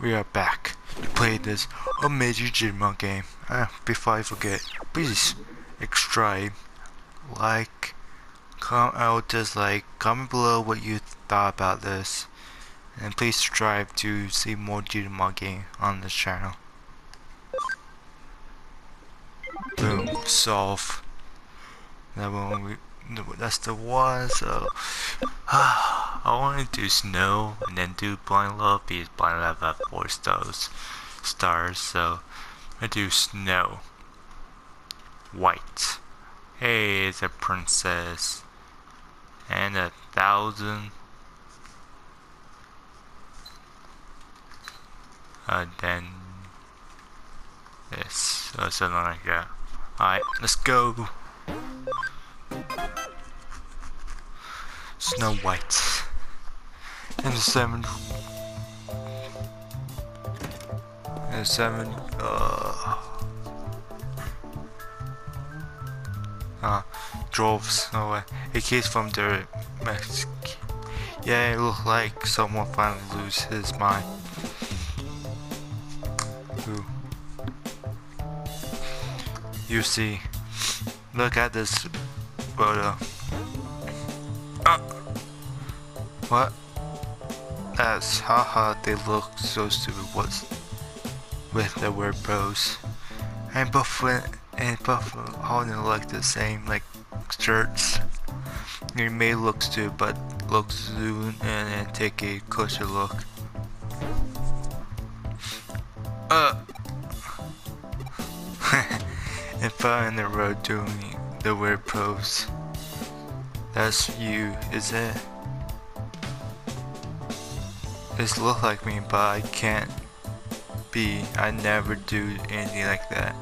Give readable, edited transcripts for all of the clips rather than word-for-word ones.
we are back to play this amazing Digimon game. Before I forget, please subscribe, like, comment below what you thought about this, and please subscribe to see more Digimon game on this channel. Boom, solve. That's the one. So I want to do snow and then do blind love because blind love have 4 stars. So I do snow. White. Hey, it's a princess. And 1,000. Then this. Something like that. Alright, let's go. Snow White. And the 7 dwarves. No, a case from the Mexican. Yeah, it looked like someone finally lose his mind. Who? You see, look at this photo. What? That's haha, they look so stupid with the word bros. And both holding like the same like shirts. It may look stupid, but look soon and then take a closer look. And fell in the road doing the weird pose. That's you, is it? This look like me, but I can't be. I never do anything like that.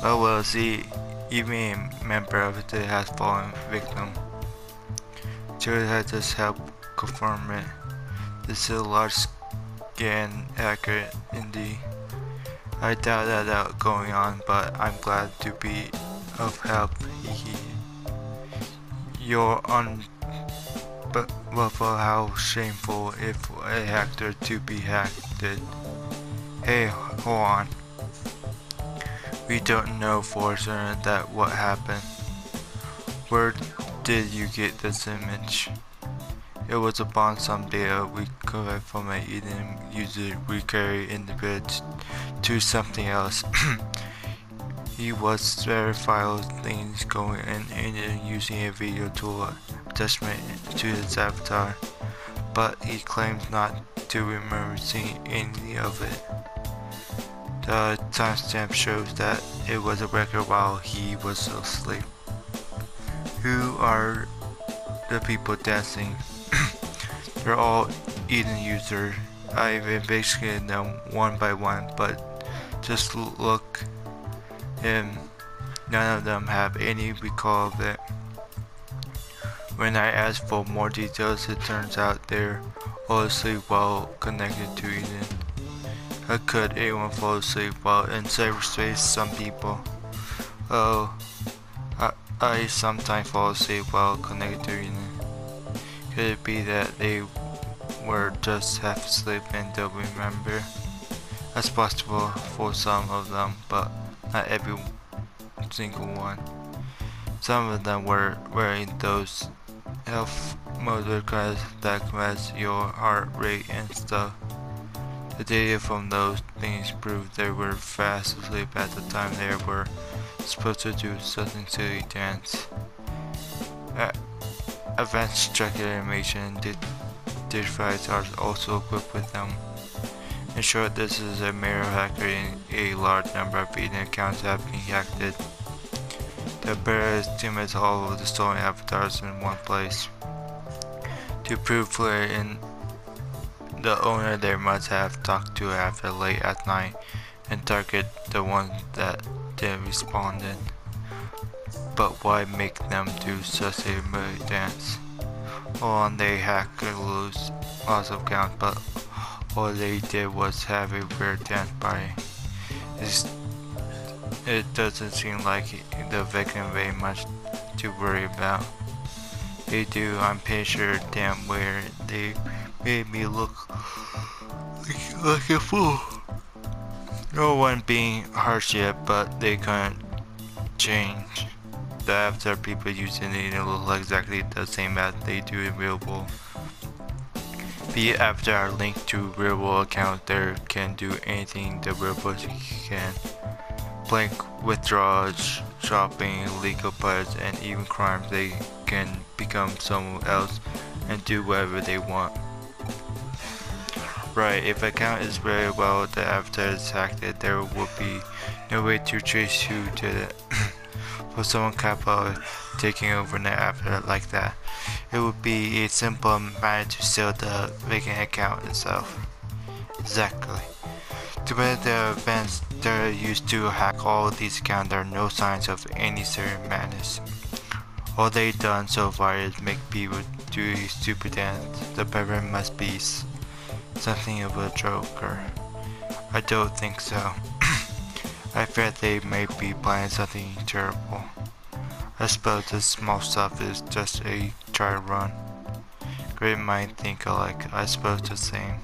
Oh well, see, even a member of it has fallen victim. Jared had just helped confirm it. This is a large scan accurate indeed. I doubt that going on, but I'm glad to be of help. You're but for how shameful if a hacker to be hacked. Hey, hold on. We don't know for certain that what happened. Where did you get this image? It was upon some data we collected from a Eden user we carry in the bridge to something else. He was verifying things going and using a video tool attachment to his avatar, but he claims not to remember seeing any of it. The timestamp shows that it was a record while he was asleep. Who are the people dancing? They're all Eden users. I've investigated them one by one, but just look. None of them have any recall of it. When I asked for more details, it turns out they're all asleep while connected to Eden. How could anyone fall asleep while in cyberspace? Some people. Oh, I sometimes fall asleep while connected to Eden. Could it be that they were just half asleep and don't remember? That's possible for some of them, but not every single one. Some of them were wearing those health motor cards that measure your heart rate and stuff. The data from those things proved they were fast asleep at the time they were supposed to do something silly dance. Advanced tracker animation digitifiers are also equipped with them. In short, this is a mirror hacker and a large number of Eden accounts have been hacked. The bearer estimates all of the stolen avatars in one place. To prove Flair and the owner they must have talked to after late at night and target the ones that didn't respond. But why make them do such a mirror dance? On they hacked lots of counts, but all they did was have a weird dance party. It doesn't seem like the victim very much to worry about. They do, I'm pretty sure damn where they made me look like a fool. No one being harsh yet, but they couldn't change. The avatar people using it look exactly the same as they do in real world. Be it avatar linked to real world account, they can do anything the real world can. Blank withdrawals, shopping, illegal parts, and even crimes. They can become someone else and do whatever they want. Right, if account is very well, the avatar is hacked, there will be no way to trace who did it. For someone capable of taking over an avatar like that, it would be a simple matter to steal the vacant account itself. Exactly. To prevent the events that are used to hack all of these accounts, there are no signs of any certain madness. All they've done so far is make people do a stupid dance. The pattern must be something of a joker. I don't think so. I fear they may be planning something terrible. I suppose this small stuff is just a try run. Great mind think alike, I suppose the same.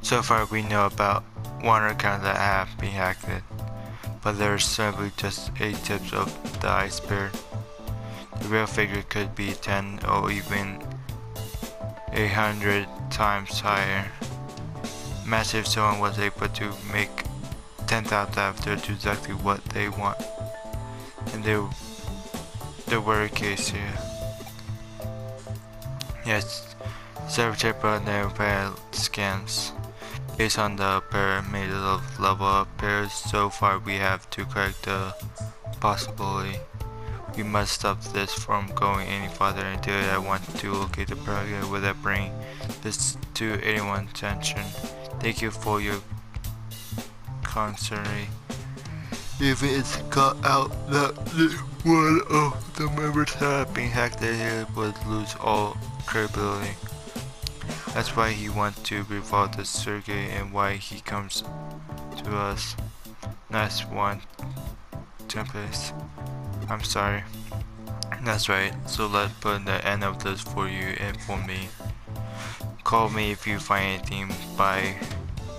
So far we know about one account that have been hacked, but there's simply just a tip of the iceberg. The real figure could be 10 or even 100 times higher. Imagine if someone was able to make 10,000 after do exactly what they want. And there were a case here. Yes, several typical never scams. Based on the pyramid of level of pairs, so far we have to correct the possibility. We must stop this from going any farther until I want to locate the pyramid without bringing this to anyone's attention. Thank you for your concern. If it's got out that one of the members have been hacked, it would lose all credibility. That's why he wants to revolve the circuit and why he comes to us. Nice one, Tempest. I'm sorry. That's right, so let's put the end of this for you and for me. Call me if you find anything. Bye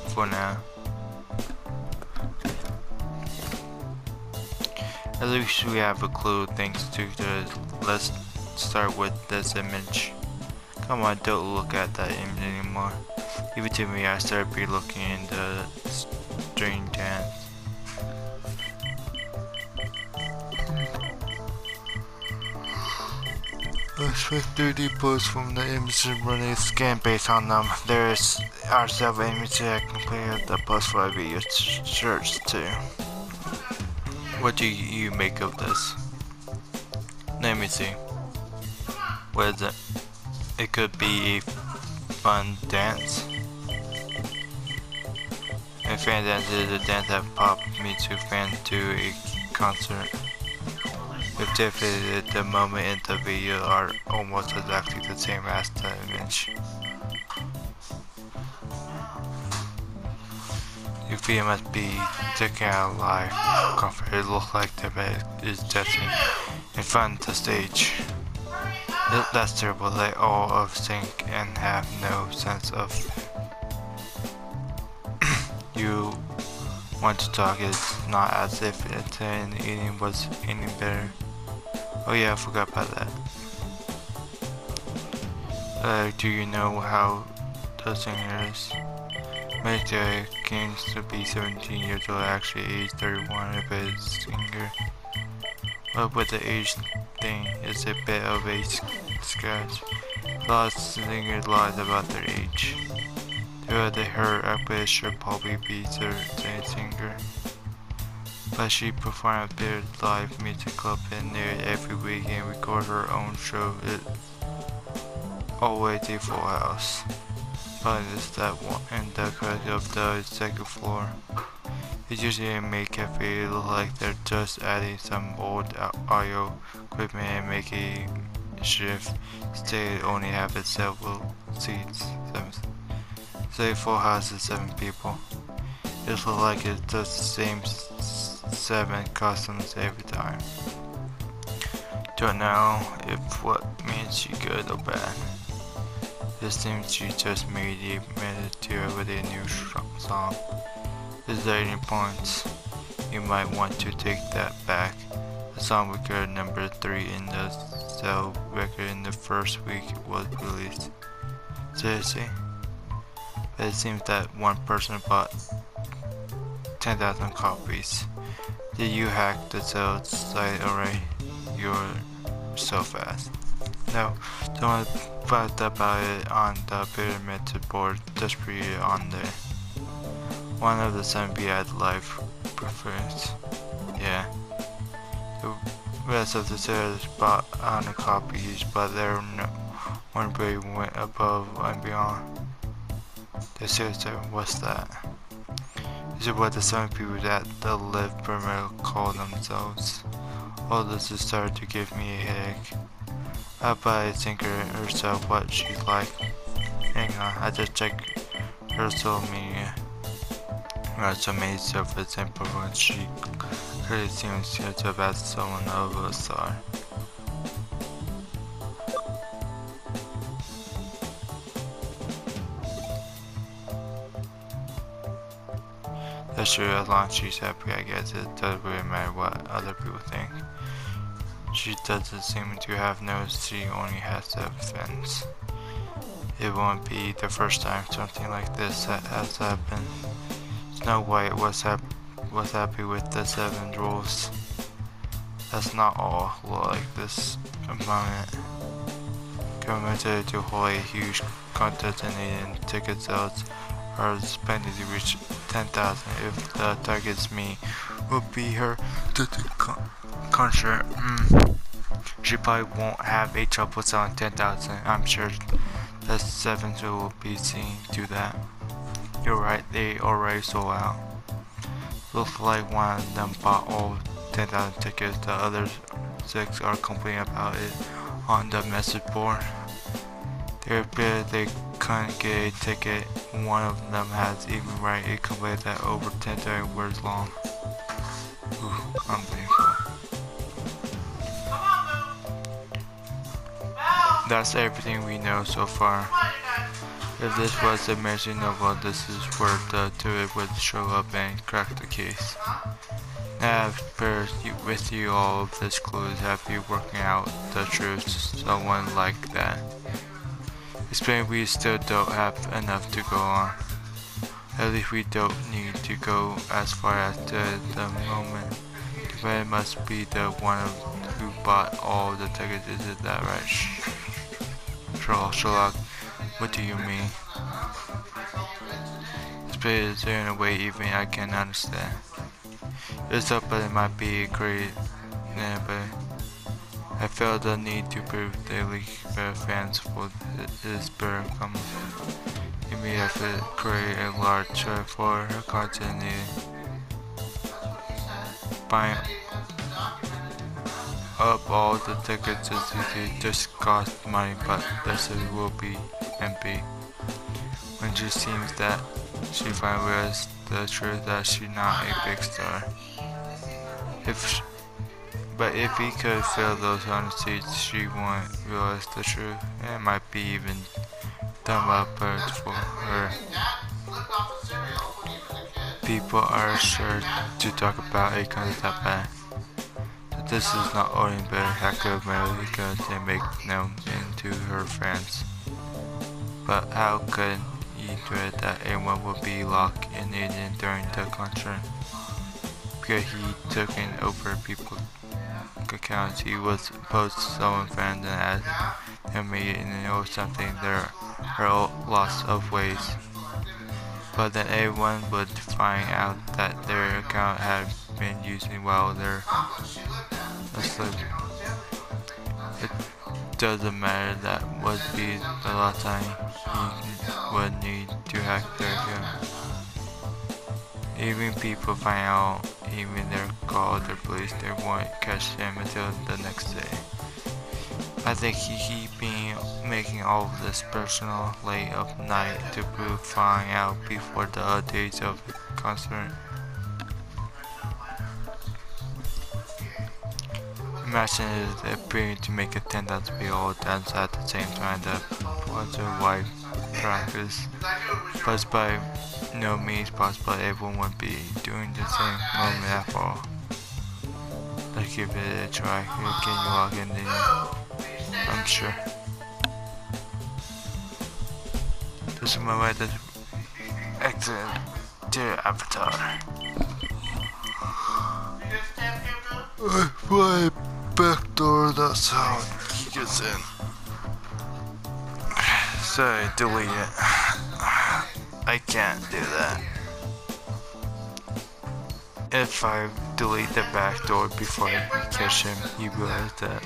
for now. At least we have a clue thanks to the. Let's start with this image. Come on, don't look at that image anymore. Give it to me, I started looking in the string dance. Let's pick 3D posts from the images and run a scan based on them. There are several images that completed the post for video search too. What do you make of this? Let me see. What is it? It could be a fun dance. A fan dance is a dance that popped me to fan to a concert. If definitely the moment in the video are almost exactly the same as the image. Your video must be taken out live. Comfort, it looks like the bed is dancing in front of the stage. That's terrible, they all of sync and have no sense of you want to talk. It's not as if eating was any better. Oh yeah, I forgot about that. Do you know how the singer is? Make the Kings to be 17 years old, actually age 31 if it is singer. But with the age thing, it's a bit of a scratch. A lot of singers lies about their age. Her outfit should probably be the singer. But she performed a bit live music club in there every week and record her own show. It's always a full house. But it's that one in the correct of the second floor. It's usually a maid cafe. It looks like they're just adding some old audio equipment and make a shift. Stay only have several seats. Say full house is 7 people. It looks like it does the same 7 customs every time. Don't know if what means you good or bad. It seems she just made a meditate with a new song. Is there any points? You might want to take that back. The song record number 3 in the sale record in the first week was released. Seriously? But it seems that one person bought 10,000 copies. Did you hack the sales site already? You're so fast. No, someone found about it on the pyramid board, just read it on there. One of the 7 had live preference. Yeah. The rest of the sellers bought 100 copies, but there no one really went above and beyond. The series, what's that? Is it what the 7 people that the live perimeter call themselves? All this is starting to give me a headache. I'll buy a thinker herself what she's like. Hang on, I just checked her social media. So many surface and performance she clearly seems to about someone of a star. That's true, as long as she's happy, I guess it doesn't really matter what other people think. She doesn't seem to have noticed she only has 7 friends. It won't be the first time something like this has happened. Snow White was happy with the 7 dwarves. That's not all like this moment. Committed to hold a huge contest and ticket sales are expected to reach 10,000 if the target's me will be her concert. She probably won't have a trouble selling 10,000. I'm sure the 7 will be seeing to that. You're right, they already sold out. Looks like one of them bought all 10,000 tickets. The other 6 are complaining about it on the message board. They're bitter they couldn't get a ticket. One of them has even written a complaint that over 10,000 words long. Ooh, unbelievable. That's everything we know so far. If this was a mystery novel, this is where the tourist would show up and crack the case. Now I've paired with you all of these clues, have you working out the truth, someone like that. Explain we still don't have enough to go on. At least we don't need to go as far as the moment. The man must be the one who bought all the tickets, is that right? Sherlock, what do you mean? Spirit is there in a way even I can understand. It's up, but it might be a great but I felt the need to prove daily better fans for this better come. Immediately create a large check for her content buying up all the tickets is easy, just cost money, but this will be empty. When she seems that she finally realizes the truth that she's not a big star. But if he could fill those 100 seats, she won't realize the truth, and it might be even dumb up for her. People are sure to talk about a concept bad. This is not only better hacker because they make them into her friends. But how could he dread that anyone would be locked in Indian during the concert? Because he took in over people's accounts, he was supposed to someone friend and asked them made it or something. There are lots of ways. But then everyone would find out that their account had been using while they're asleep. It doesn't matter, that would be the last time he would need to hack their account. Even people find out, even they call the police, they won't catch him until the next day. I think he been making all of this personal late of night to prove flying out before the days of the concert. Imagine it appearing to make a 10,000 people all dance at the same time. The what's a wide practice, but it's by no means possible everyone would be doing the same moment at all. Let's give it a try. Can you log in there? I'm sure. This is my way to exit to avatar. Why backdoor, that's how he gets in. So delete it. I can't do that. If I delete the backdoor before I catch him, he realized that.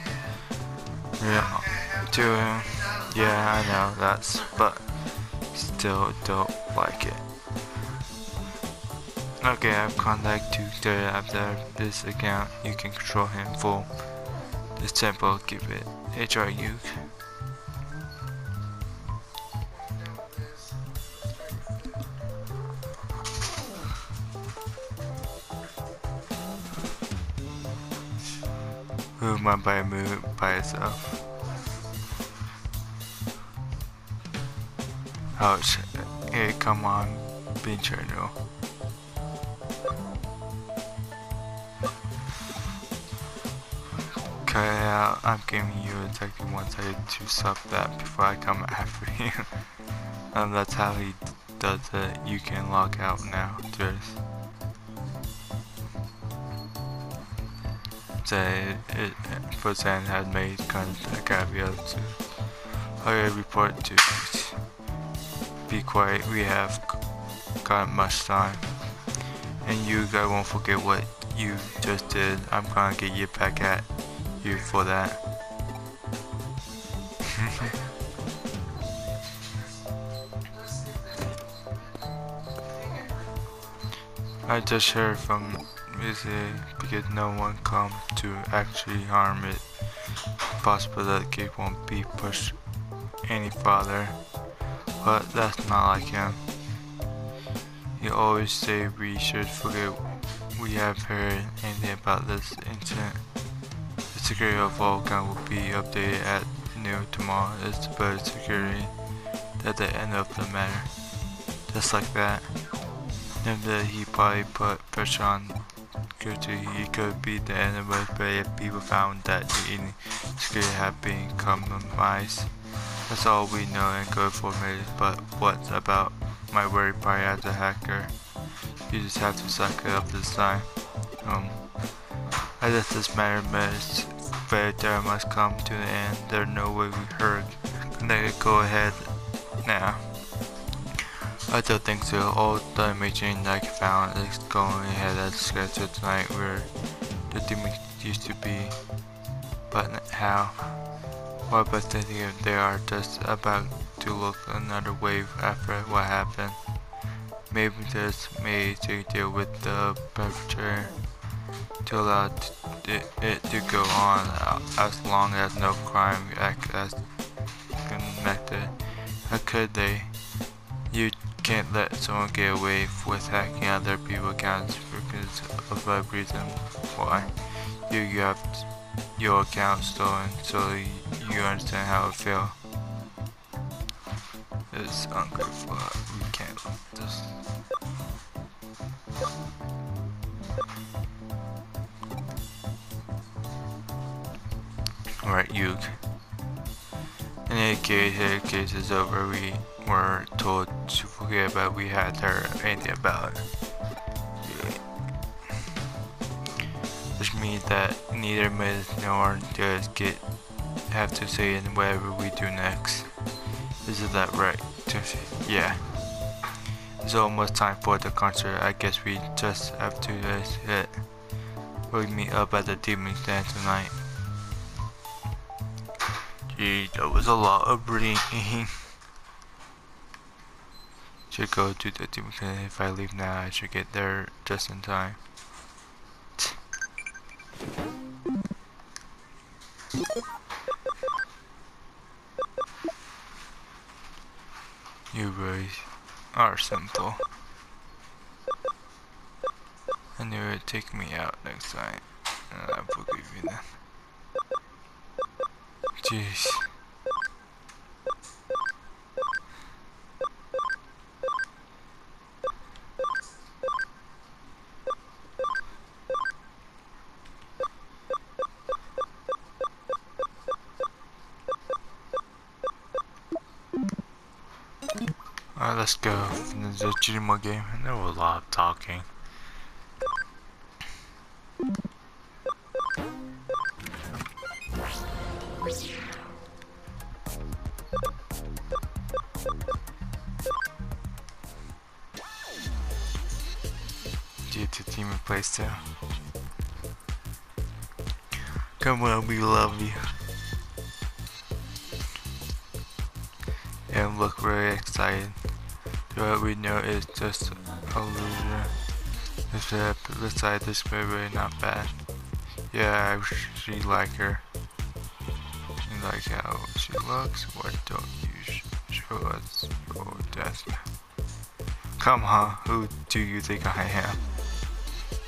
Yeah, to him. Yeah, I know that's, but still don't like it. Okay, I've contacted Tutor after this account. You can control him full. This temple, give it a try, you. Movement by move by itself. Ouch. Hey, come on, be journal. Cut it out. I'm giving you exactly 1 second to stop that before I come after you. That's how he does it. You can log out now. Just say it percent had made caveats to higher report to be quiet. We have got much time, and you guys won't forget what you just did. I'm gonna get you back at you for that. I just heard from music because no one come to actually harm it. Possible that kid won't be pushed any farther, but that's not like him. He always say we should forget we have heard anything about this incident. The security of Vulcan will be updated at noon tomorrow. It's better security at the end of the matter. Just like that. Then that he probably put pressure on security. He could be the end of it, but if people found that the security had been compromised, that's all we know and good for me. But what about my worry party as a hacker? You just have to suck it up this time. I guess this matter there must come to the end. There's no way we heard. Go ahead now. I don't think so. All the imaging I found is going ahead as scheduled tonight where the demon used to be. But how? What about thinking if they are just about to look another wave after what happened? Maybe there's made to deal with the perpetrator to allow it to go on as long as no crime act as connected. How could they? You can't let someone get away with hacking other people's accounts because of a reason why. You have your account stolen, so you understand how it feels. It's ungrateful. We can't let this. Alright, Yug. In any case, the case is over. We were told to forget about we had heard anything about it. Which means that neither Miss nor does have to say in whatever we do next. Isn't that right? Yeah. It's almost time for the concert. I guess we just have to hit. We'll meet up at the Demon Stand tonight. Gee, that was a lot of reading. Should go to the Demon Stand. If I leave now, I should get there just in time. You really are simple. I knew it would take me out next time, and I forgive you then. Jeez. Alright, let's go. There's a Digimon game, and there was a lot of talking. Due to team and playstyle. Come on, we love you. And look very excited. What we know is just a loser. Besides this movie, not bad. Yeah, I actually like her. You like how she looks? Why don't you show us your desk? Come on, who do you think I am?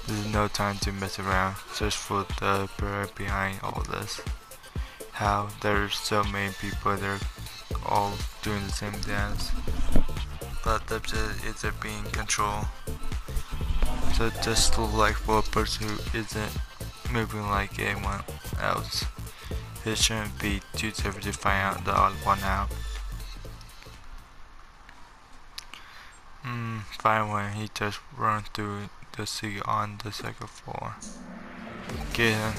There's no time to mess around. Search for the bird behind all this. How there's so many people, they're all doing the same dance. But the object isn't being controlled. So just look like for a person who isn't moving like anyone else. It shouldn't be too difficult to find out the odd one out. Find one, he just run through the sea on the second floor. Get him.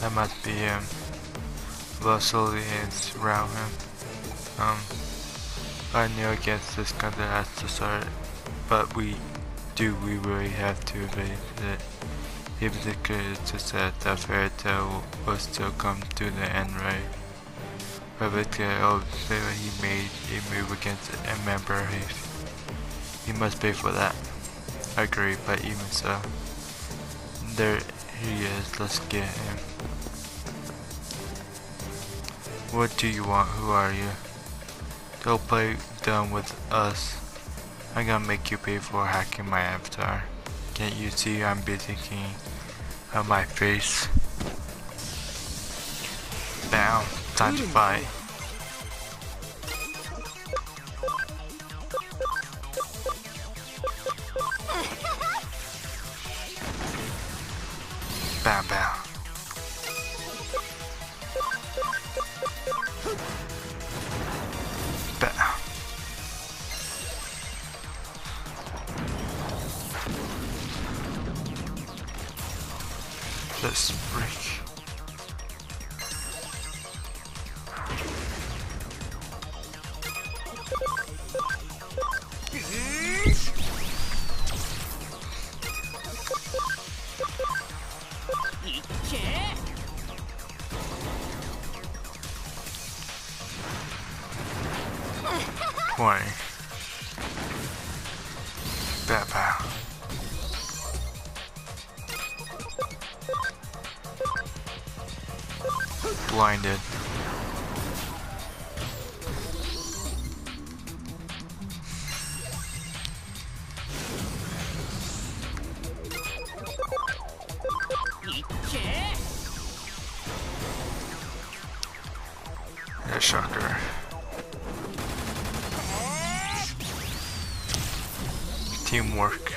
That must be him. Blood slowly is around him. I knew against this counter has to start, but we really have to evade it. Even the good to set that fairy tale will still come to the end, right? But with the old favor he made a move against a member, he must pay for that. I agree, but even so, there he is. Let's get him. What do you want? Who are you? Don't play dumb with us. I'm gonna make you pay for hacking my avatar. Can't you see I'm busy thinking of my face? Bam! Time to fight. Bam bam. Bam. Let's break. Boy. That pow. Blinded. Yeah, shocker. Teamwork.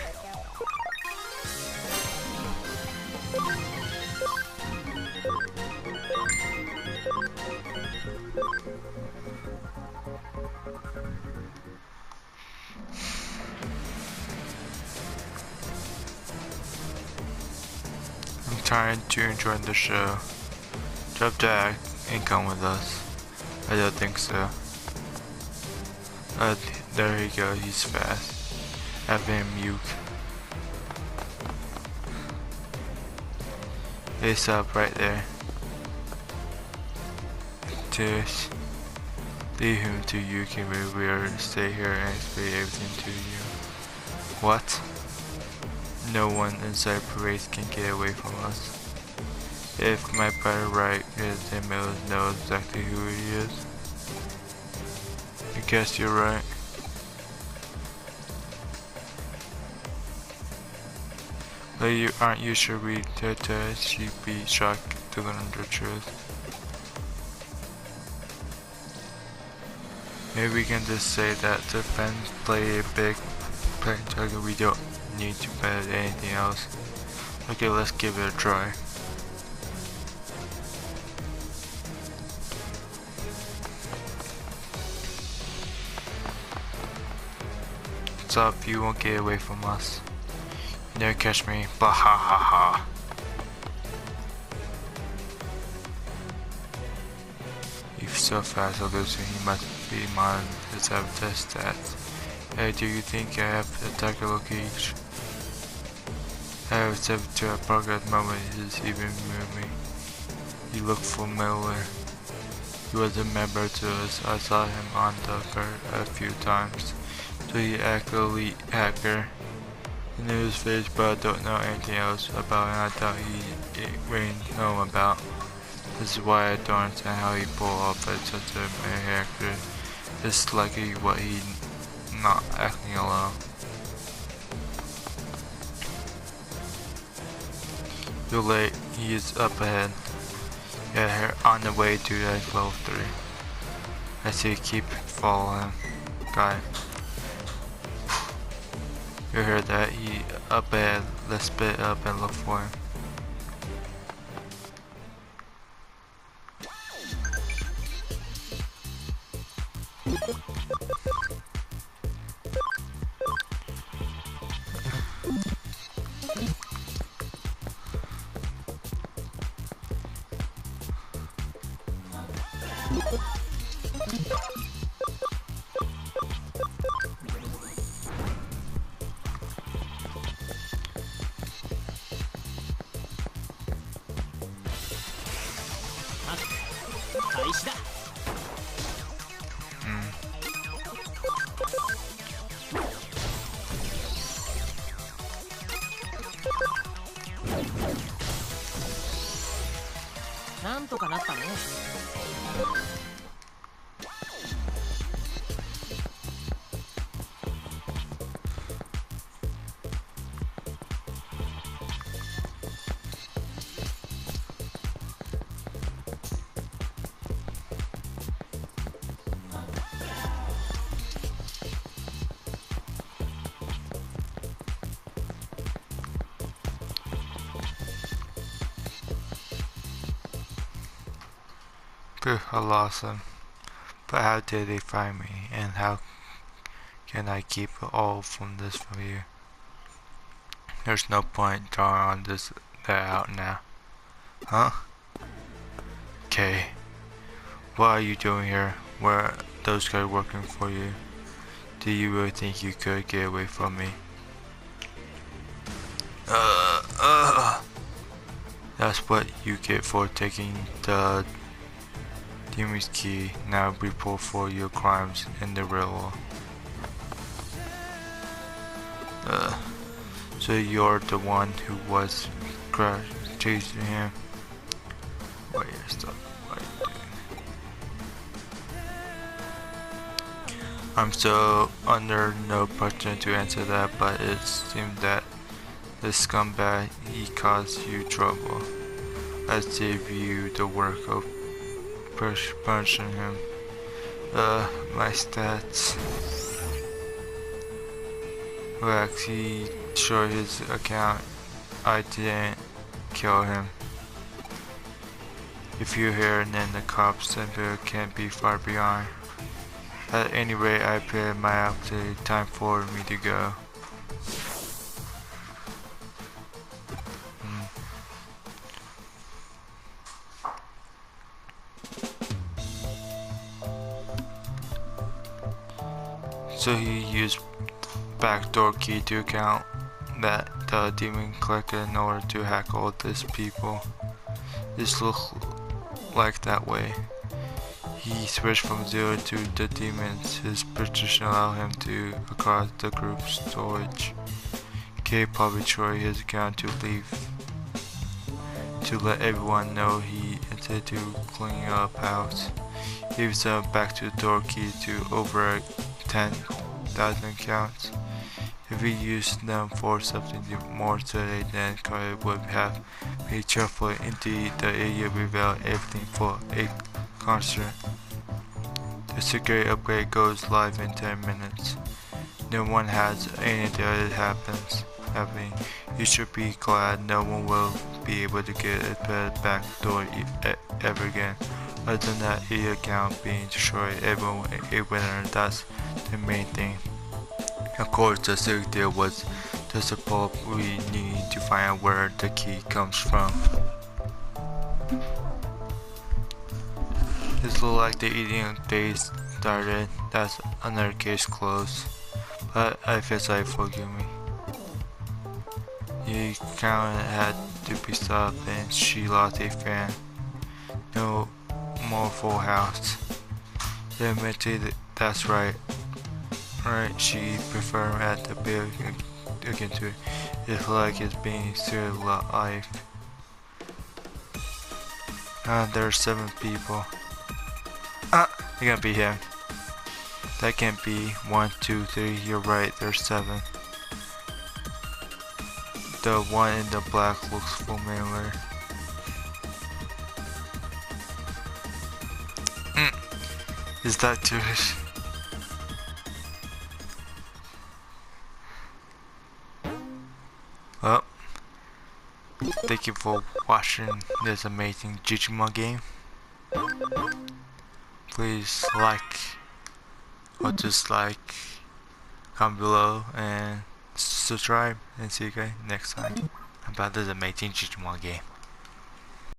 I'm trying to enjoy the show. Drop the act and come with us. I don't think so. There he goes, he's fast. Have him mute. It's up right there. Just leave him to you, can we stay here and explain everything to you. What? No one in Cyberspace can get away from us. If my brother right, his email knows exactly who he is. I guess you're right. But aren't you sure we she'd be shocked to learn the truth? Maybe we can just say that the fans play a big playing target. We don't need to bet anything else. Okay, let's give it a try. What's up? You won't get away from us. You never catch me. Bah ha ha ha. He's so fast, Illusion. He must be on his test stats. Hey, do you think I have attacker location? I have 7 to a progress moment is even moving. You look familiar. He was a member to us. I saw him on the card a few times. So he actually hacker. I knew his face, but I don't know anything else about him. I thought he really know about. This is why I don't understand how he pulled off such a hacker. It's likely what he not acting alone. Too late. He is up ahead. Yeah, on the way to level 3. I see. Keep following him, guy. You heard that? He up ahead. Let's split up and look for him. Phew, I lost them. But how did they find me? And how can I keep all from this from you? There's no point drawing on that out now. Huh? Okay. What are you doing here? Where are those guys working for you? Do you really think you could get away from me? That's what you get for taking the Demon's key. Now report for your crimes in the real world. So you're the one who was chasing him? Wait, stop. What are you doing? I'm so under no pressure to answer that, but it seems that this scumbag, he caused you trouble. I save you the work of punishing him. My stats. Will actually show his account. I didn't kill him. If you're here, then the cops simply can't be far behind. At any rate, I prepared my outfit. Time for me to go. So he used backdoor key to account that the demon collected in order to hack all these people. This looked like that way. He switched from 0 to the demons. His position allowed him to across the group's storage. K probably tried his account to leave to let everyone know he intended to clean up house. He was back to the door key to over 10,000 accounts. If he used them for something more today, then Kyle would have made careful. Indeed, the area revealed everything for a concert. The security upgrade goes live in 10 minutes. No one has any idea it happening. You should be glad no one will be able to get a back door ever again. Other than that, the account being destroyed, everyone a winner. That's the main thing. Of course, the secret was the support we need to find out where the key comes from. This looks like the eating day started. That's another case closed. But I feel like forgive me. You kinda had to be stopped and she lost a fan. No more full house. They admitted that's right. Right, she preferred at the building again to it. It's like it's being still alive. There's 7 people. It can't be him. That can't be 1, 2, 3. You're right. There's 7. The one in the black looks familiar. Is that Jewish? Well, thank you for watching this amazing Digimon game. Please like or dislike, comment below, and subscribe, and see you guys next time about this amazing Digimon game.